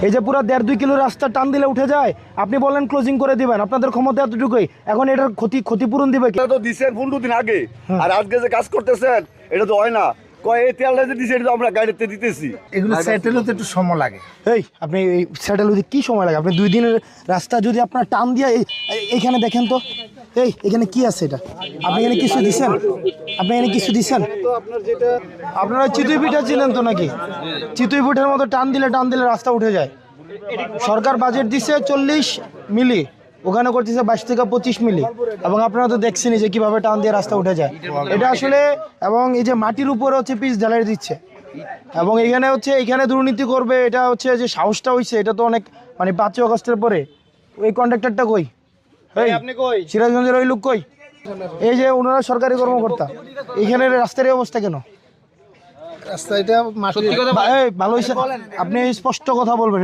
এই যে পুরো 1.5-2 কিলো রাস্তা টান দিলে উঠে যায়, আপনি বলেন ক্লোজিং করে দিবেন, আপনাদের ক্ষমতা এতটুকুই। এখন এটার ক্ষতিপূরণ দিবে কি? তো দিচ্ছেন 15 দিন আগে, আর আজকে যে কাজ করতেছেন এটা তো হয় না। কয় এই তেলটা যে দিচ্ছে এটা তো আমরা গাড়িতে দিতেছি। এগুলো সেটেল হতে একটু সময় লাগে। এই আপনি এই সেটেল হতে কি সময় লাগে? আপনি 2 দিনের রাস্তা যদি আপনার টান দিয়ে এইখানে দেখেন তো, এখানে কি আছে? এটা আপনি এখানে কিছু দিচ্ছেন? আপনি এখানে কিছু দিচ্ছেন? আপনারা চিতুই পিঠা ছিলেন তো নাকি? চিতুই পিঠার মতো টান দিলে রাস্তা উঠে যায়। সরকার বাজেট দিচ্ছে 40 মিলি, ওখানে করতেছে 22 থেকে 25 মিলি, এবং আপনারা তো দেখছেনই যে কিভাবে টান দিয়ে রাস্তা উঠে যায়। এটা আসলে, এবং এই যে মাটির উপরে হচ্ছে পিচ ঢালাই দিচ্ছে, এবং এখানে দুর্নীতি করবে, এটা হচ্ছে যে সাহসটা হইছে, এটা তো অনেক, মানে 5 আগস্টের পরে। ওই কন্ট্রাক্টরটা কই? আপনি কই? সিরাজগঞ্জের ওই লোক কই? এই যে ওনারা সরকারি কর্মকর্তা, এখানে রাস্তার এই অবস্থা কেন? রাস্তা এটা মাটি ভালো হয়েছে, আপনি স্পষ্ট কথা বলবেন।